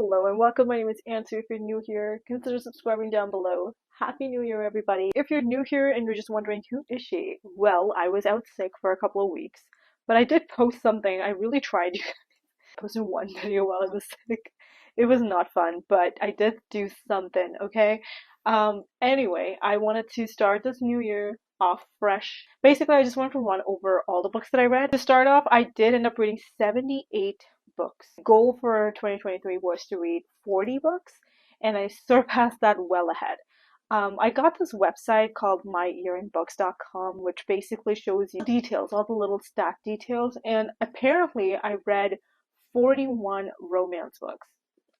Hello and welcome. My name is Ansu. If you're new here, consider subscribing down below. Happy New Year, everybody. If you're new here and you're just wondering who is she, well, I was out sick for a couple of weeks, but I did post something. I really tried to post one video while I was sick. It was not fun, but I did do something, okay? Anyway, I wanted to start this new year off fresh. Basically, I just wanted to run over all the books that I read. To start off, I did end up reading 78 books. Goal for 2023 was to read 40 books, and I surpassed that well ahead. I got this website called myearingbooks.com, which basically shows you details, all the little stat details, and apparently I read 41 romance books.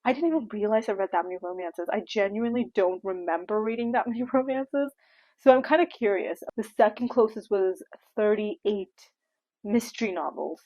I didn't even realize I read that many romances. I genuinely don't remember reading that many romances, so I'm kind of curious. The second closest was 38 mystery novels.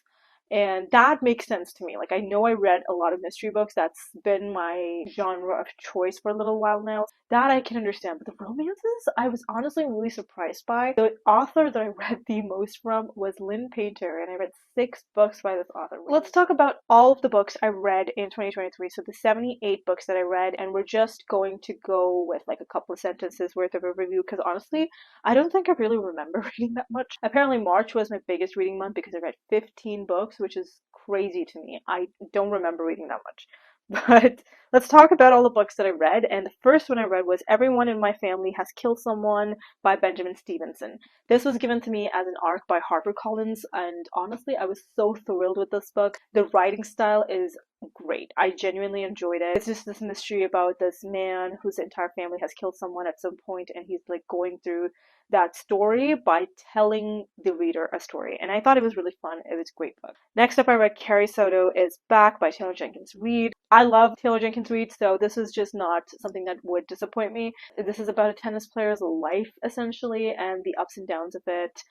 And that makes sense to me. Like, I know I read a lot of mystery books. That's been my genre of choice for a little while now. That I can understand. But the romances, I was honestly really surprised by. The author that I read the most from was Lynn Painter, and I read 6 books by this author. Let's talk about all of the books I read in 2023. So the 78 books that I read, and we're just going to go with like a couple of sentences worth of a review, because honestly, I don't think I really remember reading that much. Apparently March was my biggest reading month because I read 15 books, which is crazy to me. I don't remember reading that much. But let's talk about all the books that I read. And the first one I read was Everyone in My Family Has Killed Someone by Benjamin Stevenson. This was given to me as an arc by HarperCollins, and honestly, I was so thrilled with this book. The writing style is great. I genuinely enjoyed it. It's just this mystery about this man whose entire family has killed someone at some point, and he's like going through that story by telling the reader a story. And I thought it was really fun. It was a great book. Next up, I read Carrie Soto is Back by Taylor Jenkins Reid. I love Taylor Jenkins Reid, so this is just not something that would disappoint me. This is about a tennis player's life, essentially, and the ups and downs of it.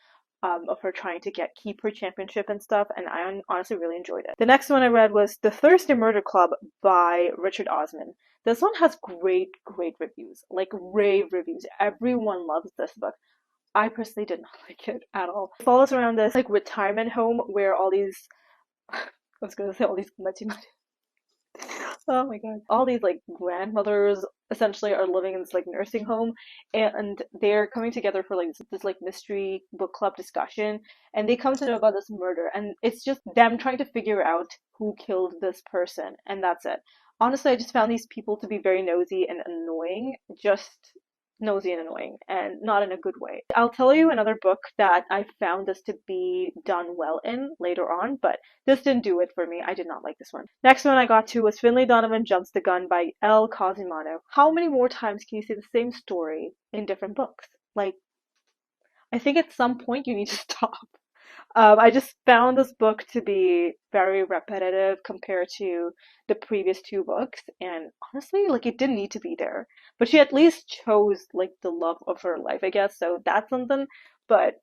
Of her trying to keep her championship and stuff, and I honestly really enjoyed it. The next one I read was The Thursday Murder Club by Richard Osman. This one has great reviews, like rave reviews. Everyone loves this book. I personally did not like it at all. It follows around this like retirement home where all these I was gonna say all these oh my god. All these like grandmothers essentially are living in this like nursing home, and they're coming together for like this like mystery book club discussion, and they come to know about this murder, and it's just them trying to figure out who killed this person, and that's it. Honestly, I just found these people to be very nosy and annoying. Just nosy and annoying, and not in a good way. I'll tell you another book that I found this to be done well in later on, but this didn't do it for me. I did not like this one. Next one I got to was Finlay Donovan Jumps the Gun by L. Cosimano. How many more times can you say the same story in different books? Like, I think at some point you need to stop. I just found this book to be very repetitive compared to the previous 2 books, and honestly, like, it didn't need to be there. But she at least chose like the love of her life, I guess, so that's something, but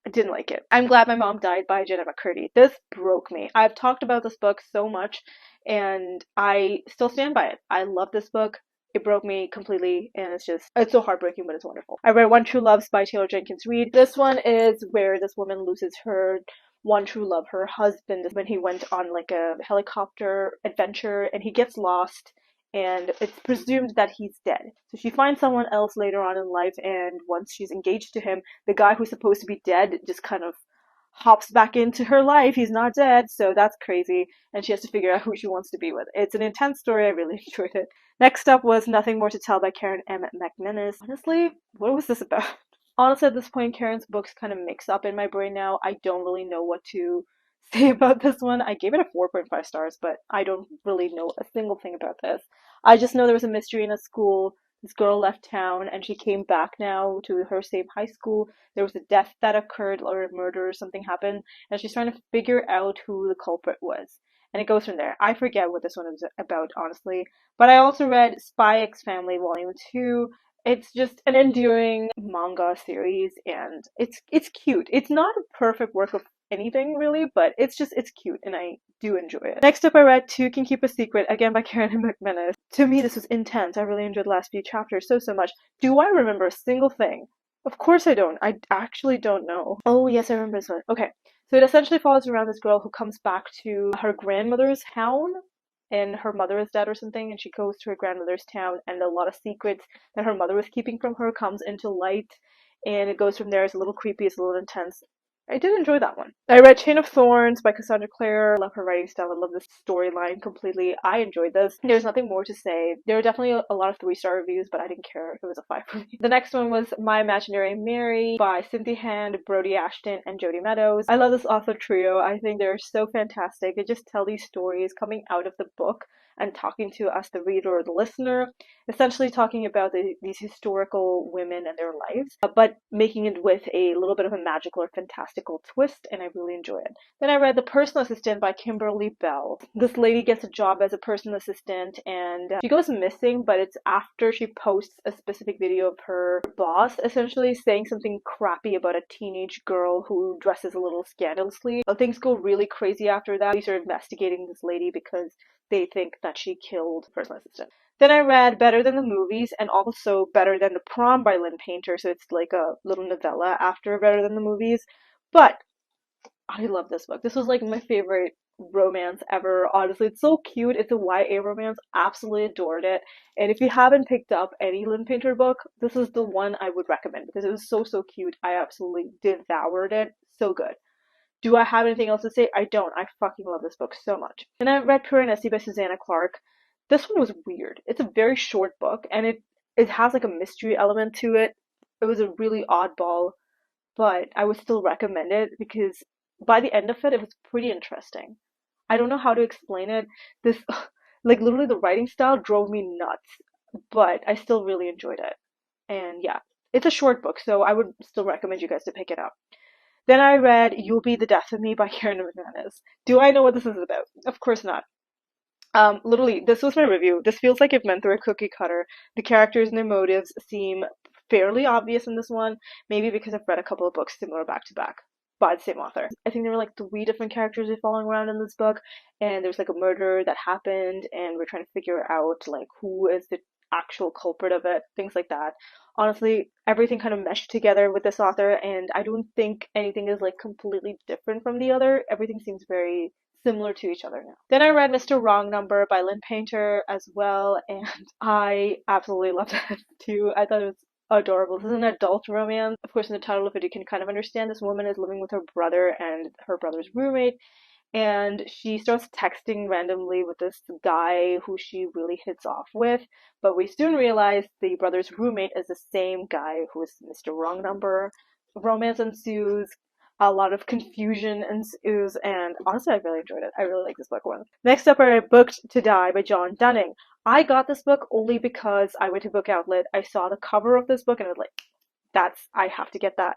I didn't like it. I'm Glad My Mom Died by Jenna McCurdy. This broke me. I've talked about this book so much, and I still stand by it. I love this book. It broke me completely, and it's so heartbreaking, but it's wonderful. I read One True Loves by Taylor Jenkins Reid. This one is where this woman loses her one true love, her husband, when he went on like a helicopter adventure, and he gets lost, and it's presumed that he's dead. So she finds someone else later on in life, and once she's engaged to him, the guy who's supposed to be dead just kind of hops back into her life. He's not dead, so that's crazy, and she has to figure out who she wants to be with. It's an intense story. I really enjoyed it. Next up was Nothing More to Tell by Karen M. McManus. Honestly, what was this about? Honestly, at this point, Karen's books kind of mix up in my brain now. I don't really know what to say about this one. I gave it a 4.5 stars, but I don't really know a single thing about this. I just know there was a mystery in a school. This girl left town and she came back now to her same high school. There was a death that occurred, or a murder or something happened, and she's trying to figure out who the culprit was. And it goes from there. I forget what this one is about, honestly. But I also read Spy X Family Volume 2. It's just an enduring manga series, and it's cute. It's not a perfect work of anything really, but it's cute, and I do enjoy it. Next up, I read Two Can Keep a Secret, again by Karen McManus. To me, this was intense. I really enjoyed the last few chapters so much. Do I remember a single thing? Of course I don't. I actually don't know. Oh yes, I remember this one. Okay, so it essentially follows around this girl who comes back to her grandmother's town, and her mother is dead or something, and she goes to her grandmother's town, and a lot of secrets that her mother was keeping from her comes into light, and it goes from there. It's a little creepy, it's a little intense. I did enjoy that one. I read Chain of Thorns by Cassandra Clare. I love her writing style. I love this storyline completely. I enjoyed this. There's nothing more to say. There were definitely a lot of 3-star reviews, but I didn't care. It was a 5 for me. The next one was My Imaginary Mary by Cynthia Hand, Brody Ashton, and Jody Meadows. I love this author trio. I think they're so fantastic. They just tell these stories coming out of the book and talking to us, the reader or the listener, essentially talking about these historical women and their lives, but making it with a little bit of a magical or fantastical twist, and I really enjoy it. Then I read The Personal Assistant by Kimberly Bell. This lady gets a job as a personal assistant, and she goes missing, but it's after she posts a specific video of her boss essentially saying something crappy about a teenage girl who dresses a little scandalously. Things go really crazy after that. Police are investigating this lady because they think that she killed the personal assistant. Then I read Better Than the Movies and also Better Than the Prom by Lynn Painter, so it's like a little novella after Better Than the Movies. But I love this book. This was like my favorite romance ever. Honestly, it's so cute. It's a YA romance. Absolutely adored it. And if you haven't picked up any Lynn Painter book, this is the one I would recommend because it was so cute. I absolutely devoured it. So good. Do I have anything else to say? I don't. I fucking love this book so much. And I read Pure and Essie by Susanna Clark. This one was weird. It's a very short book, and it has like a mystery element to it. It was a really oddball, but I would still recommend it because by the end of it, it was pretty interesting. I don't know how to explain it. This, like literally the writing style drove me nuts, but I still really enjoyed it. And yeah, it's a short book, so I would still recommend you guys to pick it up. Then I read You'll Be the Death of Me by Karen McManus. Do I know what this is about? Of course not. Literally, this was my review. This feels like it went through a cookie cutter. The characters and their motives seem fairly obvious in this one, maybe because I've read a couple of books similar back to back by the same author. I think there were like 3 different characters we're following around in this book, and there's like a murder that happened, and we're trying to figure out like who is the actual culprit of it, things like that. Honestly, everything kind of meshed together with this author, and I don't think anything is like completely different from the other. Everything seems very similar to each other now. Then I read Mr. Wrong Number by Lynn Painter as well, and I absolutely loved it too. I thought it was adorable. This is an adult romance. Of course, in the title of it, you can kind of understand this woman is living with her brother and her brother's roommate, and she starts texting randomly with this guy who she really hits off with, but we soon realize the brother's roommate is the same guy who is Mr. Wrong Number. Romance ensues, a lot of confusion ensues, and honestly, I really enjoyed it. I really like this book one. Next up, I read Booked to Die by John Dunning. I got this book only because I went to Book Outlet. I saw the cover of this book, and I was like, I have to get that.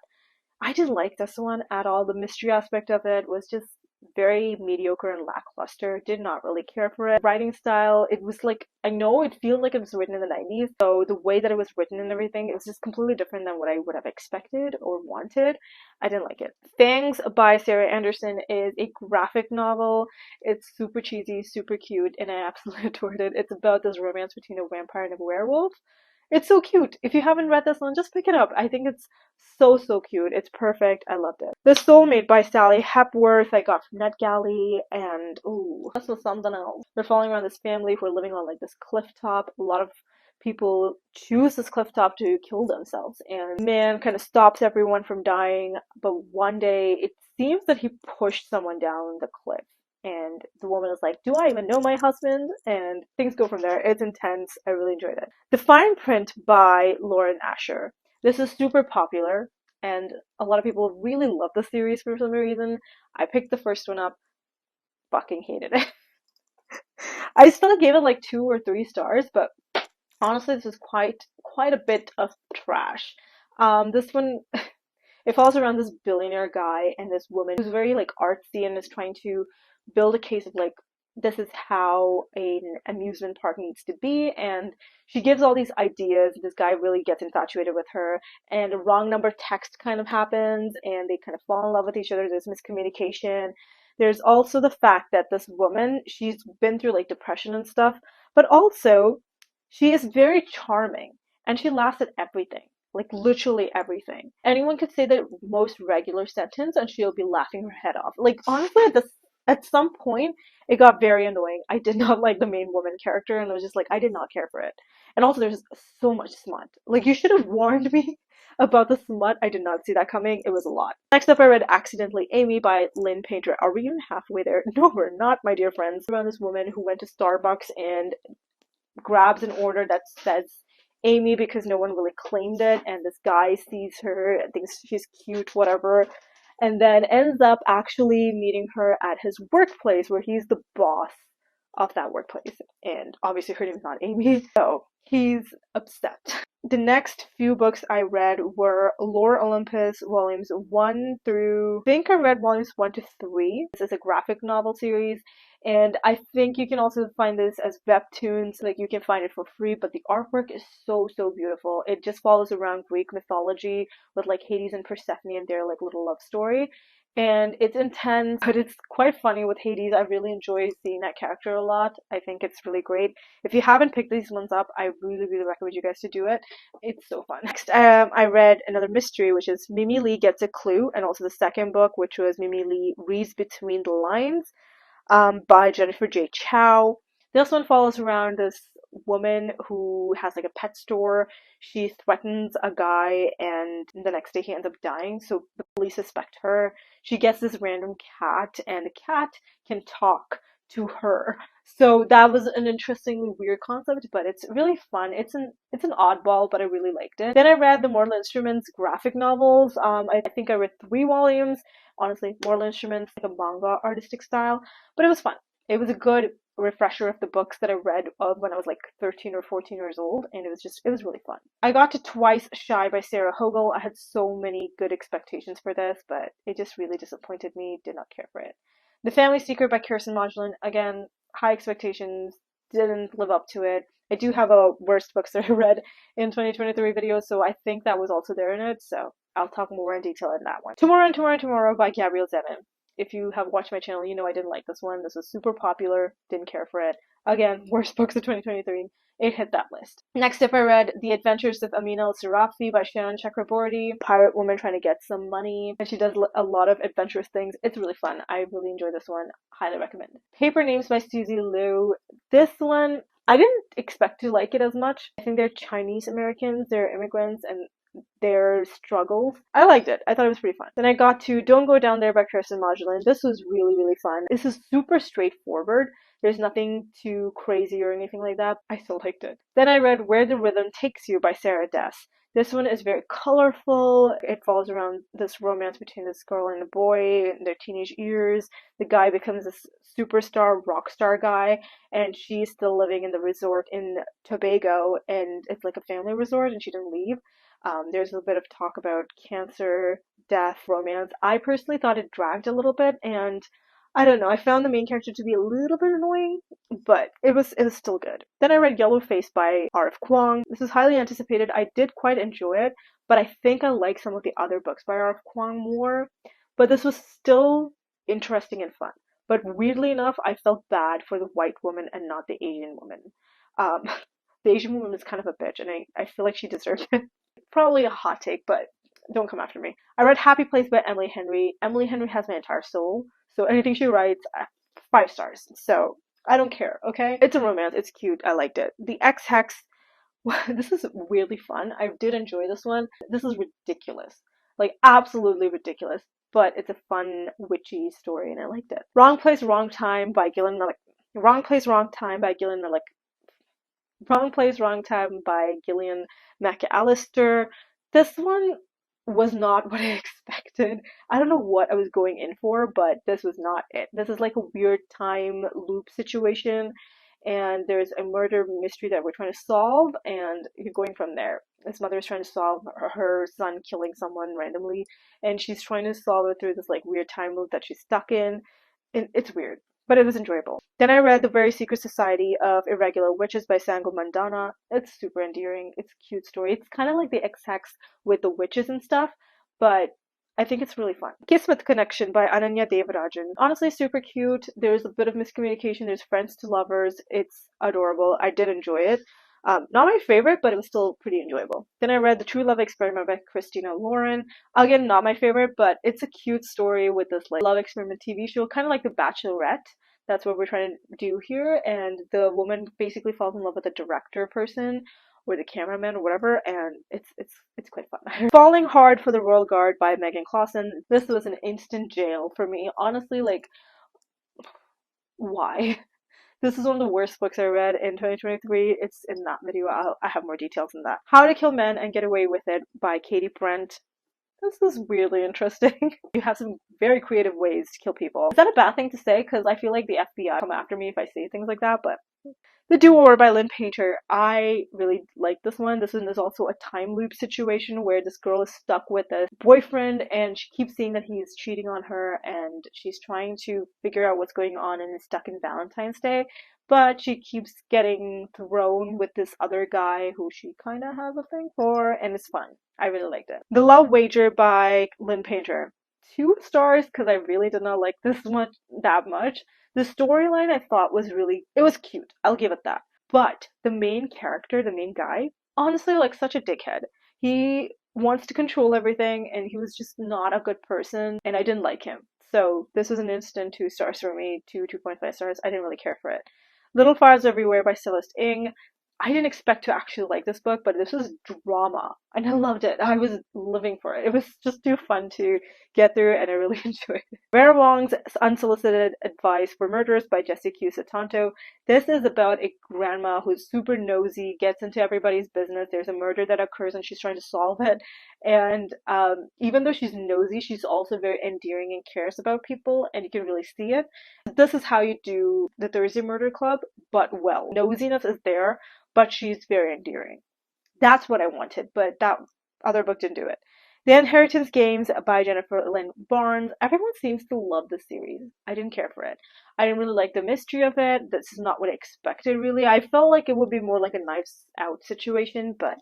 I didn't like this one at all. The mystery aspect of it was just very mediocre and lackluster. Did not really care for it. Writing style, it was like, I know it feels like it was written in the 90s, so the way that it was written and everything, it was just completely different than what I would have expected or wanted. I didn't like it. Fangs by Sarah Anderson is a graphic novel. It's super cheesy, super cute, and I absolutely adored it. It's about this romance between a vampire and a werewolf. It's so cute. If you haven't read this one, just pick it up. I think it's so cute. It's perfect. I loved it. The Soulmate by Sally Hepworth I got from NetGalley, and ooh, this was something else. We're following around this family who are living on like this cliff top. A lot of people choose this cliff top to kill themselves, and the man kind of stops everyone from dying, but one day it seems that he pushed someone down the cliff. And the woman is like, do I even know my husband? And things go from there. It's intense. I really enjoyed it. The Fine Print by Lauren Asher. This is super popular, and a lot of people really love the series for some reason. I picked the first one up. Fucking hated it. I still gave it like 2 or 3 stars, but honestly, this is quite a bit of trash. This one... It follows around this billionaire guy and this woman who's very like artsy and is trying to build a case of like, this is how an amusement park needs to be, and she gives all these ideas. This guy really gets infatuated with her, and a wrong number text kind of happens, and they kind of fall in love with each other. There's miscommunication. There's also the fact that this woman, she's been through like depression and stuff, but also she is very charming, and she laughs at everything. Like literally everything. Anyone could say the most regular sentence and she'll be laughing her head off. Like honestly, At some point, it got very annoying. I did not like the main woman character, and I was just like, I did not care for it. And also, there's so much smut. Like, you should have warned me about the smut. I did not see that coming. It was a lot. Next up, I read Accidentally Amy by Lynn Painter. Are we even halfway there? No, we're not, my dear friends. Around this woman who went to Starbucks and grabs an order that says Amy because no one really claimed it, and this guy sees her and thinks she's cute, whatever, and then ends up actually meeting her at his workplace where he's the boss of that workplace. And obviously her name is not Amy, so he's upset. The next few books I read were Lore Olympus volumes 1 through, I think I read volumes 1 to 3. This is a graphic novel series, and I think you can also find this as webtoons, like you can find it for free, but the artwork is so, so beautiful. It just follows around Greek mythology with like Hades and Persephone and their like little love story. And it's intense, but it's quite funny with Hades. I really enjoy seeing that character a lot. I think it's really great. If you haven't picked these ones up, I really, really recommend you guys to do it. It's so fun. Next, I read another mystery, which is Mimi Lee Gets a Clue, and also the second book, which was Mimi Lee Reads Between the Lines, by Jennifer J. Chow. This one follows around this woman who has like a pet store. She threatens a guy, and the next day he ends up dying, so the police suspect her. She gets this random cat, and the cat can talk to her. So that was an interestingly weird concept, but it's really fun. It's an oddball, but I really liked it. Then I read the Mortal Instruments graphic novels. I think I read 3 volumes. Honestly, Mortal Instruments, like a manga artistic style, but it was fun. It was a good refresher of the books that I read when I was like 13 or 14 years old, and it was really fun. I got to Twice Shy by Sarah Hogel. I had so many good expectations for this, but it just really disappointed me. Did not care for it. The Family Secret by Kirsten Modulin. Again, high expectations, didn't live up to it. I do have a worst books that I read in 2023 video, so I think that was also there in it, so I'll talk more in detail in that one. Tomorrow and Tomorrow and Tomorrow by Gabrielle Zevin. If you have watched my channel, you know I didn't like this one. This was super popular, didn't care for it. Again, worst books of 2023. It hit that list. Next up, I read The Adventures of Amina al-Sirafi by Shannon Chakraborty. Pirate woman trying to get some money, and she does a lot of adventurous things. It's really fun. I really enjoy this one. Highly recommend. Paper Names by Susie Liu. This one, I didn't expect to like it as much. I think they're Chinese Americans, they're immigrants, and their struggles. I liked it. I thought it was pretty fun. Then I got to Don't Go Down There by Kirsten Modulin. This was really, really fun. This is super straightforward. There's nothing too crazy or anything like that. I still liked it. Then I read Where the Rhythm Takes You by Sarah Des. This one is very colorful. It follows around this romance between this girl and a boy in their teenage years. The guy becomes this superstar, rock star guy, and she's still living in the resort in Tobago, and it's like a family resort, and she didn't leave. There's a bit of talk about cancer, death, romance. I personally thought it dragged a little bit, and I don't know. I found the main character to be a little bit annoying, but it was still good. Then I read Yellow Face by R.F. Kuang. This was highly anticipated. I did quite enjoy it, but I think I like some of the other books by R.F. Kuang more. But this was still interesting and fun. But weirdly enough, I felt bad for the white woman and not the Asian woman. Um, the Asian woman is kind of a bitch, and I feel like she deserved it. Probably a hot take, but don't come after me. I read Happy Place by Emily Henry. Emily Henry has my entire soul, so anything she writes, 5 stars. So I don't care, okay? It's a romance, it's cute, I liked it. The Ex-Hex, this is weirdly fun. I did enjoy this one. This is ridiculous. Like, absolutely ridiculous. But it's a fun, witchy story, and I liked it. Wrong Place, Wrong Time by Gillian Malik. Wrong Place, Wrong Time by Gillian Malik. Wrong Place, Wrong Time by Gillian McAllister. This one was not what I expected. I don't know what I was going in for, but this was not it. This is like a weird time loop situation, and there's a murder mystery that we're trying to solve, and you're going from there. This mother is trying to solve her son killing someone randomly, and she's trying to solve it through this like weird time loop that she's stuck in. And it's weird, but it was enjoyable. Then I read The Very Secret Society of Irregular Witches by Sango Mandana. It's super endearing. It's a cute story. It's kind of like the Ex-Hex with the witches and stuff, but I think it's really fun. Kismet Connection by Ananya Devarajan. Honestly, super cute. There's a bit of miscommunication. There's friends to lovers. It's adorable. I did enjoy it. Not my favorite, but it was still pretty enjoyable. Then I read The True Love Experiment by Christina Lauren. Again, not my favorite, but it's a cute story with this like love experiment TV show, kind of like The Bachelorette. That's what we're trying to do here. And the woman basically falls in love with the director person or the cameraman or whatever, and it's quite fun. Falling Hard for the Royal Guard by Megan Clausen. This was an instant jail for me. Honestly, like, why? This is one of the worst books I read in 2023. It's in that video. I have more details than that. How to Kill Men and Get Away with It by Katie Brent. This is weirdly interesting. You have some very creative ways to kill people. Is that a bad thing to say? Because I feel like the FBI come after me if I say things like that, but The Do-Over by Lynn Painter. I really like this one. This one is also a time loop situation where this girl is stuck with a boyfriend and she keeps seeing that he's cheating on her and she's trying to figure out what's going on and is stuck in Valentine's Day. But she keeps getting thrown with this other guy who she kind of has a thing for, and it's fun. I really liked it. The Love Wager by Lynn Painter. 2 stars because I really did not like this much that much. The storyline I thought was it was cute. I'll give it that. But the main character, the main guy, honestly, like such a dickhead. He wants to control everything and he was just not a good person and I didn't like him. So this was an instant 2 stars for me, 2.5 stars. I didn't really care for it. Little Fires Everywhere by Celeste Ng. I didn't expect to actually like this book, but this was drama, and I loved it. I was living for it. It was just too fun to get through, and I really enjoyed it. Vera Wong's Unsolicited Advice for Murderers by Jessie Q. Satanto. This is about a grandma who's super nosy, gets into everybody's business. There's a murder that occurs, and she's trying to solve it. And even though she's nosy, she's also very endearing and cares about people, and you can really see it. This is how you do the Thursday Murder Club, but well. Nosiness is there, but she's very endearing. That's what I wanted, but that other book didn't do it. The Inheritance Games by Jennifer Lynn Barnes. Everyone seems to love this series. I didn't care for it. I didn't really like the mystery of it. This is not what I expected, really. I felt like it would be more like a Knives Out situation, but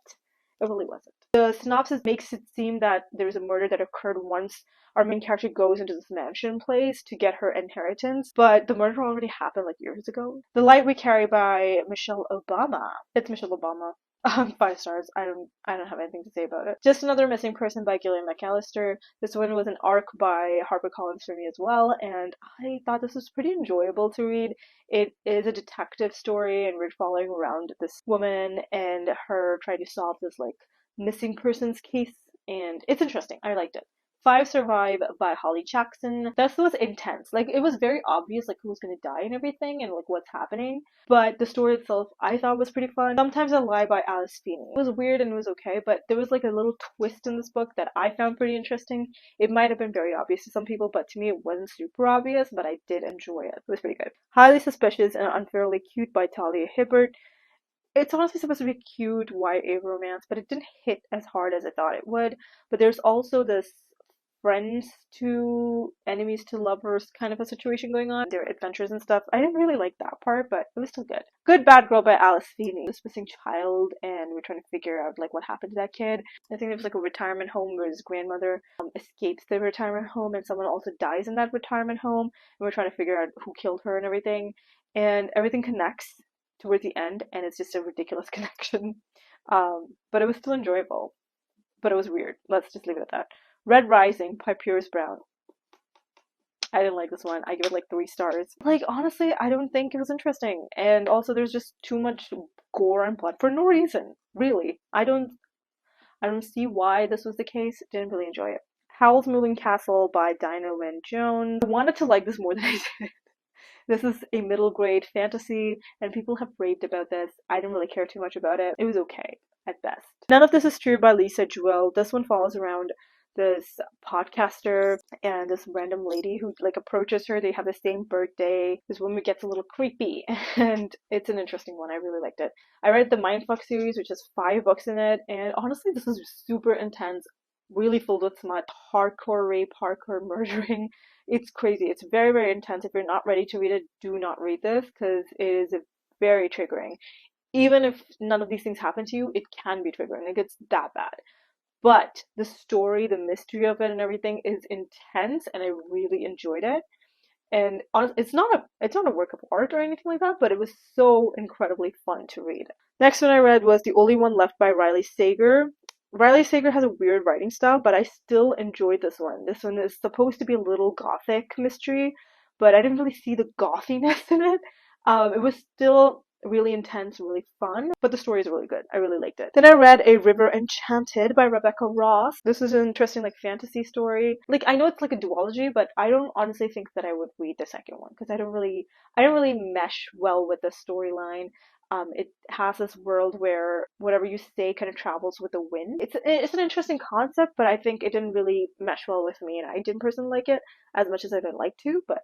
it really wasn't. The synopsis makes it seem that there's a murder that occurred once our main character goes into this mansion place to get her inheritance, but the murder already happened like years ago. The Light We Carry by Michelle Obama. It's Michelle Obama. 5 stars. I don't have anything to say about it. Just Another Missing Person by Gillian McAllister. This one was an arc by HarperCollins for me as well, and I thought this was pretty enjoyable to read. It is a detective story, and we're following around this woman and her trying to solve this like missing persons case, and it's interesting. I liked it. Five Survive by Holly Jackson. This was intense. Like, it was very obvious, like, who's gonna die and everything, and, like, what's happening. But the story itself, I thought was pretty fun. Sometimes a Lie by Alice Feeney. It was weird and it was okay, but there was, like, a little twist in this book that I found pretty interesting. It might have been very obvious to some people, but to me it wasn't super obvious, but I did enjoy it. It was pretty good. Highly Suspicious and Unfairly Cute by Talia Hibbert. It's honestly supposed to be a cute YA romance, but it didn't hit as hard as I thought it would. But there's also this friends to enemies to lovers kind of a situation going on, their adventures and stuff. I didn't really like that part, but it was still good. Good Bad Girl by Alice Feeney. This missing child, and we're trying to figure out like what happened to that kid. I think there was like a retirement home where his grandmother escapes the retirement home, and someone also dies in that retirement home, and we're trying to figure out who killed her and everything connects towards the end, and it's just a ridiculous connection. But it was still enjoyable, but it was weird. Let's just leave it at that. Red Rising by Piers Brown. I didn't like this one. I give it like 3 stars. Like, honestly, I don't think it was interesting. And also there's just too much gore and blood for no reason. Really. I don't see why this was the case. Didn't really enjoy it. Howl's Moving Castle by Dinah Wynne Jones. I wanted to like this more than I did. This is a middle grade fantasy, and people have raved about this. I didn't really care too much about it. It was okay, at best. None of This Is True by Lisa Jewell. This one follows around this podcaster and this random lady who like approaches her. They have the same birthday. This woman gets a little creepy, and it's an interesting one. I really liked it. I read the Mindfuck series, which has 5 books in it, and honestly this is super intense, really filled with smut, hardcore rape, hardcore murdering. It's crazy. It's very, very intense. If you're not ready to read it, do not read this because it is very triggering. Even if none of these things happen to you, it can be triggering. Like, it's that bad. But the story, the mystery of it and everything is intense, and I really enjoyed it. And honestly, it's not a work of art or anything like that, but it was so incredibly fun to read. Next one I read was The Only One Left by Riley Sager. Riley Sager has a weird writing style, but I still enjoyed this one. This one is supposed to be a little gothic mystery, but I didn't really see the gothiness in it. It was still really intense, really fun, but the story is really good. I really liked it. Then I read A River Enchanted by Rebecca Ross. This is an interesting like fantasy story. Like I know it's like a duology, but I don't honestly think that I would read the second one because I don't really mesh well with the storyline. It has this world where whatever you say kind of travels with the wind. It's an interesting concept, but I think it didn't really mesh well with me, and I didn't personally like it as much as I'd like to, but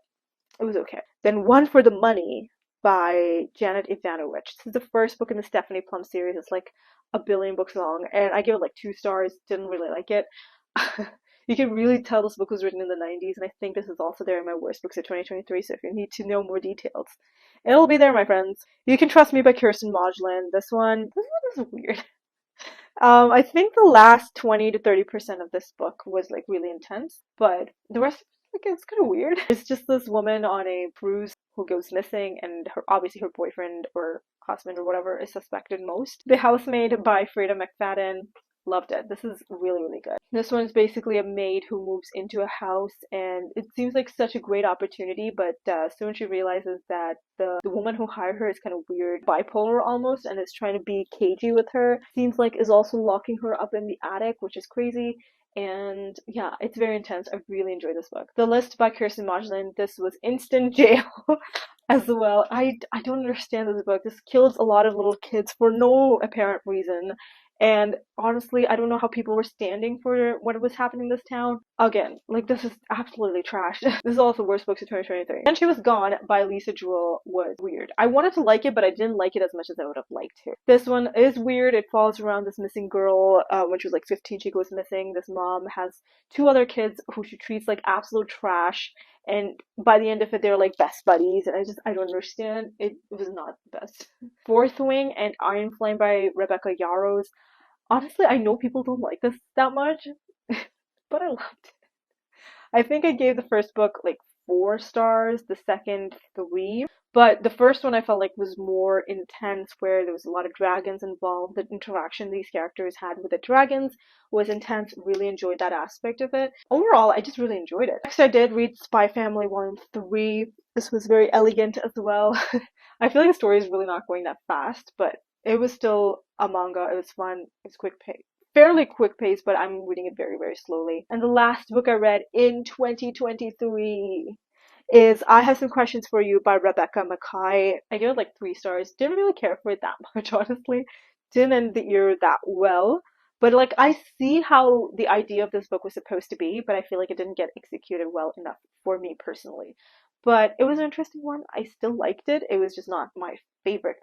it was okay. Then One for the Money by Janet Ivanovich. This is the first book in the Stephanie Plum series. It's like a billion books long, and I give it like 2 stars. Didn't really like it. You can really tell this book was written in the 90s, and I think this is also there in my worst books of 2023, so if you need to know more details, it'll be there, my friends. You Can Trust Me by Kirsten Modglin. This one is weird. I think the last 20 to 30% of this book was like really intense, but the rest like it's kind of weird. It's just this woman on a cruise who goes missing, and obviously her boyfriend or husband or whatever is suspected most. The Housemaid by Freda McFadden. Loved it. This is really, really good. This one's basically a maid who moves into a house, and it seems like such a great opportunity, but soon she realizes that the woman who hired her is kind of weird, bipolar almost, and is trying to be cagey with her. Seems like is also locking her up in the attic, which is crazy. And yeah, it's very intense. I really enjoyed this book. The List by Kirsten Modglin. This was instant jail as well. I don't understand this book. This kills a lot of little kids for no apparent reason. And honestly, I don't know how people were standing for what was happening in this town. Again, like this is absolutely trash. This is also the worst books of 2023. And She Was Gone by Lisa Jewell was weird. I wanted to like it, but I didn't like it as much as I would have liked to. This one is weird. It follows around this missing girl. When she was like 15, she goes missing. This mom has 2 other kids who she treats like absolute trash. And by the end of it, they're like best buddies, and I don't understand. It was not the best. Fourth Wing and Iron Flame by Rebecca Yarros. Honestly, I know people don't like this that much, but I loved it. I think I gave the first book like 4 stars, the second 3. But the first one I felt like was more intense, where there was a lot of dragons involved. The interaction these characters had with the dragons was intense. Really enjoyed that aspect of it. Overall, I just really enjoyed it. Next, I did read Spy Family Volume 3. This was very elegant as well. I feel like the story is really not going that fast, but it was still a manga. It was fun. It's quick pace. Fairly quick pace, but I'm reading it very, very slowly. And the last book I read in 2023 is I Have Some Questions for You by Rebecca Mackay. I gave it like 3 stars. Didn't really care for it that much, honestly. Didn't end the year that well. But like I see how the idea of this book was supposed to be, but I feel like it didn't get executed well enough for me personally. But it was an interesting one. I still liked it. It was just not my favorite.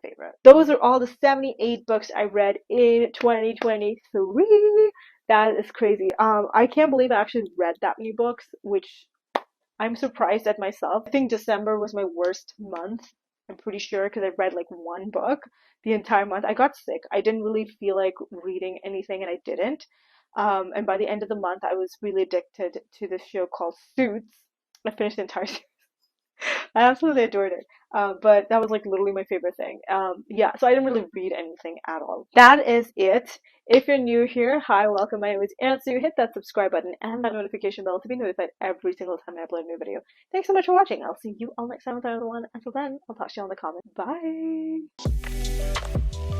Those are all the 78 books I read in 2023. That is crazy. I can't believe I actually read that many books, which I'm surprised at myself. I think December was my worst month. I'm pretty sure because I read like 1 book the entire month. I got sick. I didn't really feel like reading anything, and I didn't. And by the end of the month, I was really addicted to this show called Suits. I finished the entire series. I absolutely adored it. But that was like literally my favorite thing. Yeah, so I didn't really read anything at all. That is it. If you're new here, hi, welcome. My name is Ansu. Hit that subscribe button and that notification bell to be notified every single time I upload a new video. Thanks so much for watching. I'll see you all next time with another one. Until then, I'll talk to you all in the comments. Bye!